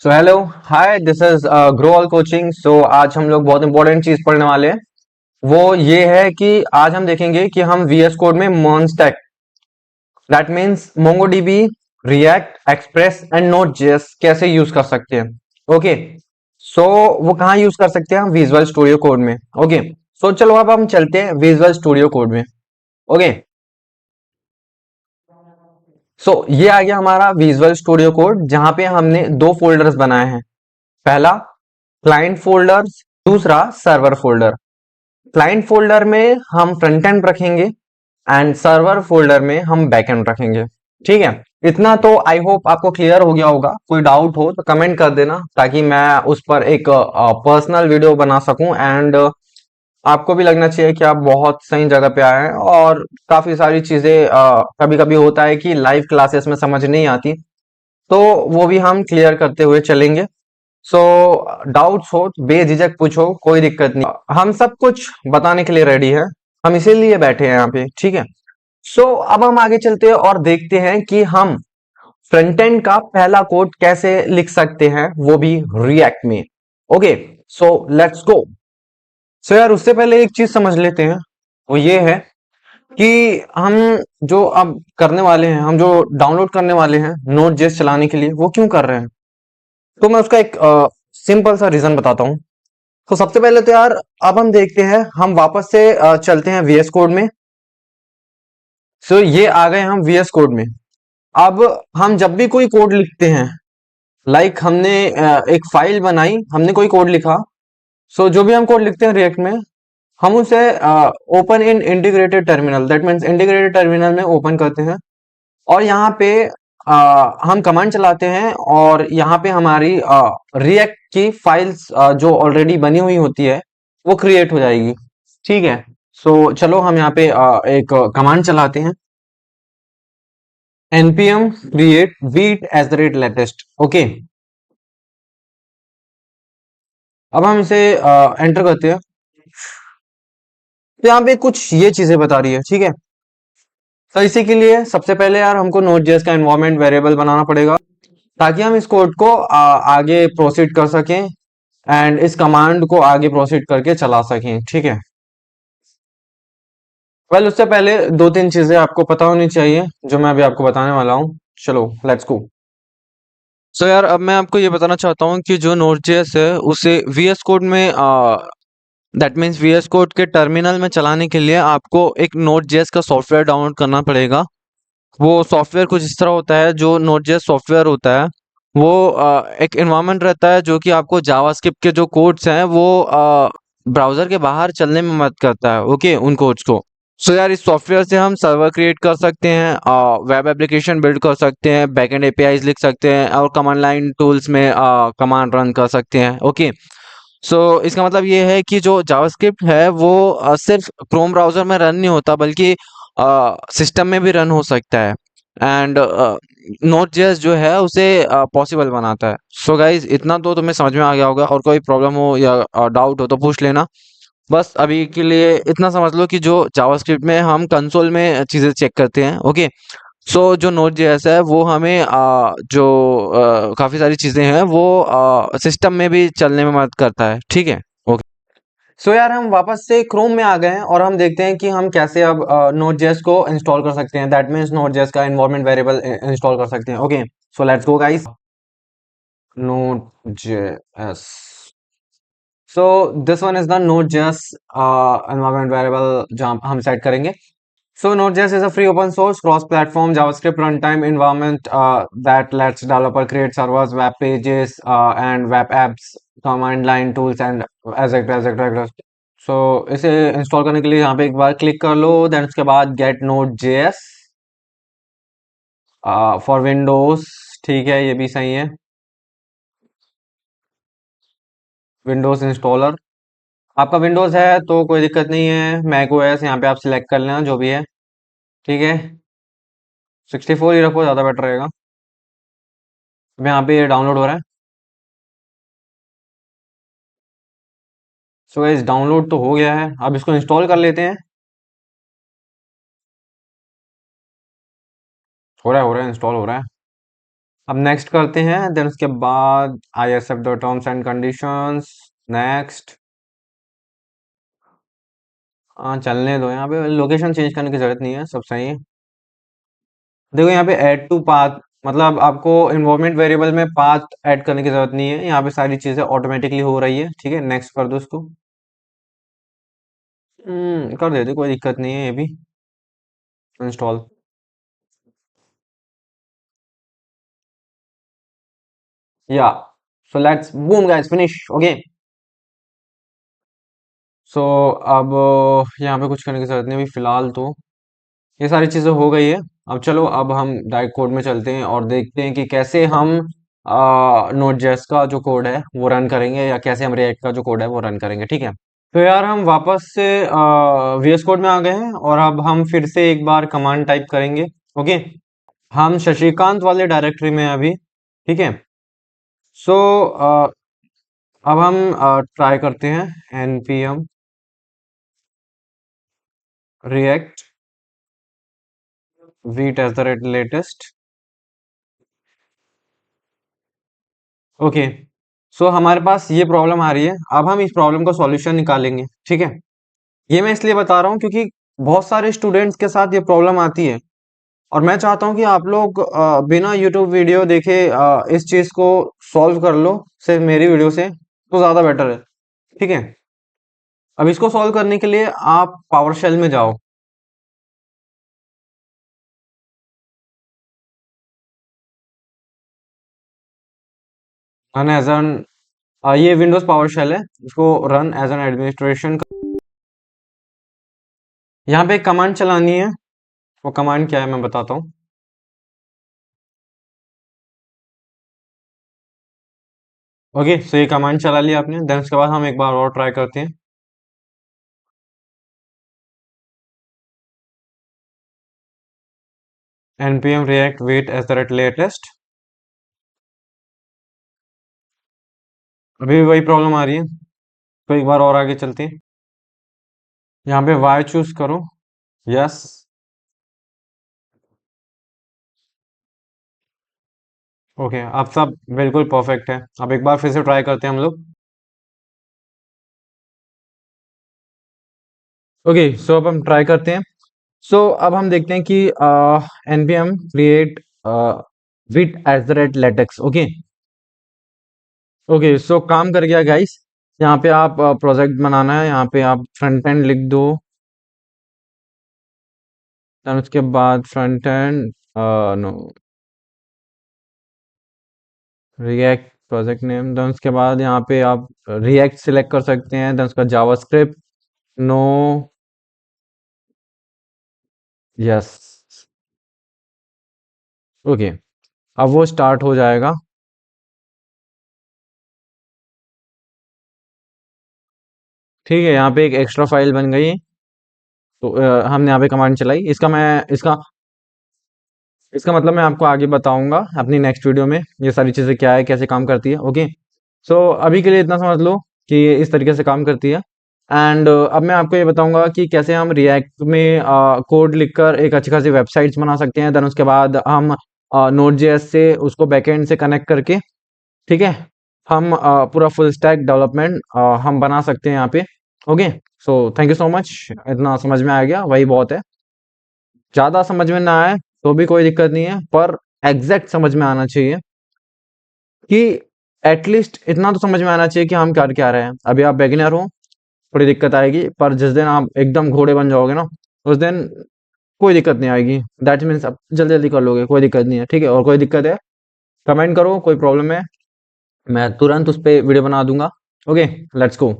So hello hi, this is grow all coaching. So आज हम लोग बहुत इंपॉर्टेंट चीज पढ़ने वाले हैं। वो ये है कि आज हम देखेंगे कि हम वीएस कोड में MERN stack, that means MongoDB, React, Express and Node JS कैसे यूज कर सकते हैं। ओके, सो वो कहाँ यूज कर सकते हैं? हम विजुअल स्टूडियो कोड में। ओके, सो चलो अब हम चलते हैं विजुअल स्टूडियो कोड में। ओके, सो ये आ गया हमारा विजुअल स्टूडियो कोड, जहां पे हमने दो फोल्डर्स बनाए हैं। पहला क्लाइंट फोल्डर, दूसरा सर्वर फोल्डर। क्लाइंट फोल्डर में हम फ्रंट एंड रखेंगे एंड सर्वर फोल्डर में हम बैक एंड रखेंगे। ठीक है, इतना तो आई होप आपको क्लियर हो गया होगा। कोई डाउट हो तो कमेंट कर देना, ताकि मैं उस पर एक पर्सनल वीडियो बना सकूं एंड आपको भी लगना चाहिए कि आप बहुत सही जगह पे आए हैं। और काफी सारी चीजें कभी कभी होता है कि लाइव क्लासेस में समझ नहीं आती, तो वो भी हम क्लियर करते हुए चलेंगे। सो डाउट्स हो तो बेझिझक पूछो, कोई दिक्कत नहीं, हम सब कुछ बताने के लिए रेडी है। हम इसीलिए बैठे हैं यहाँ पे। ठीक है, सो अब हम आगे चलते हैं और देखते हैं कि हम फ्रंट एंड का पहला कोड कैसे लिख सकते हैं, वो भी रिएक्ट में। Okay, so let's go. सो यार, उससे पहले एक चीज समझ लेते हैं। वो ये है कि हम जो अब करने वाले हैं, हम जो डाउनलोड करने वाले हैं नोट जेएस चलाने के लिए, वो क्यों कर रहे हैं। तो मैं उसका एक सिंपल सा रीजन बताता हूँ। तो सबसे पहले तो यार, अब हम देखते हैं, हम वापस से चलते हैं वीएस कोड में। सो ये आ गए हम वीएस कोड में। अब हम जब भी कोई कोड लिखते हैं, लाइक हमने एक फाइल बनाई, हमने कोई कोड लिखा। सो जो भी हम कोड लिखते हैं रिएक्ट में, हम उसे open in integrated terminal, that means integrated terminal में ओपन करते हैं। और यहाँ पे हम कमांड चलाते हैं, और यहाँ पे हमारी रिएक्ट की फाइल्स जो ऑलरेडी बनी हुई होती है, वो क्रिएट हो जाएगी। ठीक है, सो चलो हम यहाँ पे एक कमांड चलाते हैं, npm create beat eight the rate latest. Okay, अब हम इसे एंटर करते हैं। तो यहाँ पे कुछ ये चीजें बता रही है। ठीक है, तो इसी के लिए सबसे पहले यार हमको Node.js का एनवायरनमेंट वेरिएबल बनाना पड़ेगा, ताकि हम इस कोड को आगे प्रोसीड कर सकें एंड इस कमांड को आगे प्रोसीड करके चला सकें। ठीक है, वेल उससे पहले दो तीन चीजें आपको पता होनी चाहिए, जो मैं अभी आपको बताने वाला हूँ। चलो लेट्स गो। सो यार, अब मैं आपको ये बताना चाहता हूँ कि जो Node.js है, उसे VS कोड में दैट मीन्स VS कोड के टर्मिनल में चलाने के लिए आपको एक Node.js का सॉफ्टवेयर डाउनलोड करना पड़ेगा। वो सॉफ्टवेयर कुछ इस तरह होता है, जो Node.js सॉफ्टवेयर होता है, वो एक एनवायरनमेंट रहता है जो कि आपको जावास्क्रिप्ट के जो कोड्स हैं वो ब्राउजर के बाहर चलने में मदद करता है। ओके, उन कोड्स को। सो यार, इस सॉफ्टवेयर से हम सर्वर क्रिएट कर सकते हैं, वेब एप्लीकेशन बिल्ड कर सकते हैं, बैकएंड एपीआईज लिख सकते हैं, और कमांड लाइन टूल्स में कमांड रन कर सकते हैं। ओके, सो इसका मतलब ये है कि जो जावास्क्रिप्ट है वो सिर्फ क्रोम ब्राउजर में रन नहीं होता, बल्कि सिस्टम में भी रन हो सकता है। एंड नोट जेएस जो है उसे पॉसिबल बनाता है। सो गाइज, इतना तो तुम्हें समझ में आ गया होगा, और कोई प्रॉब्लम हो या डाउट हो तो पूछ लेना। बस अभी के लिए इतना समझ लो कि जो जावास्क्रिप्ट में हम कंसोल में चीज़ें चेक करते हैं। ओके, सो जो नोट जेएस है वो हमें जो काफ़ी सारी चीज़ें हैं वो सिस्टम में भी चलने में मदद करता है। ठीक है, ओके। सो यार, हम वापस से क्रोम में आ गए हैं, और हम देखते हैं कि हम कैसे अब नोट जेएस को इंस्टॉल कर सकते हैं, दैट मीन्स नोट जेएस का एनवायरनमेंट वेरिएबल इंस्टॉल कर सकते हैं। Okay, so let's go guys. Note JS, so this one is the note JS environment variable, जहाँ हम सेट करेंगे। So Node.js is a free open source cross-platform JavaScript runtime environment that lets developer create servers, web pages, and web apps, command line tools and etc etc। So इसे install करने के लिए यहाँ पे एक बार क्लिक कर लो, then उसके बाद गेट Node.js फॉर विंडोज। ठीक है, ये भी सही है, विंडोज इंस्टॉलर। आपका विंडोज है तो कोई दिक्कत नहीं है, मैक ओएस यहाँ पे आप सिलेक्ट कर लेना जो भी है। ठीक है, 64 ही रखो, ज़्यादा बेटर रहेगा। अब यहाँ पे ये डाउनलोड हो रहा है। सो गाइस, डाउनलोड तो हो गया है, अब इसको इंस्टॉल कर लेते हैं। हो रहा है इंस्टॉल हो रहा है। अब नेक्स्ट करते हैं, देन उसके बाद I accept the terms and conditions. Next. हाँ, चलने दो, यहाँ पे लोकेशन चेंज करने की जरूरत नहीं है, सब सही है। देखो यहाँ पे ऐड टू पाथ, मतलब आपको इन्वायरमेंट वेरिएबल में पाथ ऐड करने की जरूरत नहीं है, यहाँ पे सारी चीजें ऑटोमेटिकली हो रही है। ठीक है, नेक्स्ट कर दो इसको। कर देते, कोई दिक्कत नहीं है, ये भी install. Yeah, so let's boom guys, finish. Okay. So अब यहाँ पे कुछ करने की जरूरत नहीं अभी फिलहाल तो, ये सारी चीजें हो गई है। अब चलो, अब हम डायरेक्ट कोड में चलते हैं और देखते हैं कि कैसे हम नोड जेएस का जो कोड है वो रन करेंगे, या कैसे हम रिएक्ट का जो कोड है वो रन करेंगे। ठीक है, तो यार हम वापस से वीएस कोड में आ गए हैं और अब हम फिर से एक बार कमांड टाइप करेंगे। ओके, हम शशिकांत वाले डायरेक्टरी में हैं अभी। ठीक है, सो अब हम ट्राई करते हैं npm react wait at the rate latest. Okay, so हमारे पास ये प्रॉब्लम आ रही है, अब हम इस प्रॉब्लम का सॉल्यूशन निकालेंगे। ठीक है, ये मैं इसलिए बता रहा हूँ क्योंकि बहुत सारे स्टूडेंट्स के साथ ये प्रॉब्लम आती है, और मैं चाहता हूँ कि आप लोग बिना यूट्यूब वीडियो देखे इस चीज को सॉल्व कर लो, सिर्फ मेरी वीडियो से, तो ज्यादा बेटर है। ठीक है, अब इसको सॉल्व करने के लिए आप पावर शेल में जाओ। रन एज एन, ये विंडोज पावर शेल है, इसको रन एज एन एडमिनिस्ट्रेशन। यहाँ पे एक कमांड चलानी है, वो कमांड क्या है मैं बताता हूँ। ओके, सो ये कमांड चला लिया आपने, देन उसके बाद हम एक बार और ट्राई करते हैं। npm react wait at the rate latest. अभी भी वही प्रॉब्लम आ रही है, तो एक बार और आगे चलते हैं। यहाँ पे y चूज करो। यस। ओके, अब सब बिल्कुल परफेक्ट है। अब एक बार फिर से ट्राई करते हैं हम लोग। ओके, सो अब हम ट्राई करते हैं। सो अब हम देखते हैं कि npm create with at the rate latest. Okay. Okay, so काम कर गया गाइस। यहाँ पे आप प्रोजेक्ट बनाना है, यहाँ पे आप फ्रंट एंड लिख दो, देन उसके बाद front end, no, react project name, then उसके बाद यहाँ पे आप रिएक्ट सिलेक्ट कर सकते हैं, देन उसका जावास्क्रिप्ट, नो, यस। ओके, अब वो स्टार्ट हो जाएगा। ठीक है, यहाँ पे एक एक्स्ट्रा फाइल बन गई। तो हमने यहाँ पे कमांड चलाई, इसका मतलब मैं आपको आगे बताऊंगा अपनी नेक्स्ट वीडियो में, ये सारी चीज़ें क्या है, कैसे काम करती है। ओके, सो अभी के लिए इतना समझ लो कि ये इस तरीके से काम करती है। एंड अब मैं आपको ये बताऊंगा कि कैसे हम रिएक्ट में कोड लिखकर एक अच्छी खासी वेबसाइट्स बना सकते हैं। देन उसके बाद हम नोड जेएस से उसको बैकएंड से कनेक्ट करके, ठीक है, हम पूरा फुल स्टैक डेवलपमेंट हम बना सकते हैं यहाँ पे। Okay, so thank you so much, इतना समझ में आ गया वही बहुत है। ज़्यादा समझ में ना आए तो भी कोई दिक्कत नहीं है, पर एग्जैक्ट समझ में आना चाहिए, कि एटलीस्ट इतना तो समझ में आना चाहिए कि हम कर क्या रहे हैं। अभी आप बेगिनर हो, थोड़ी दिक्कत आएगी, पर जिस दिन आप एकदम घोड़े बन जाओगे ना, उस दिन कोई दिक्कत नहीं आएगी। दैट मीन्स आप जल्दी जल्दी कर लोगे, कोई दिक्कत नहीं है। ठीक है, और कोई दिक्कत है कमेंट करो, कोई प्रॉब्लम है मैं तुरंत उस पर वीडियो बना दूंगा। Okay, let's go.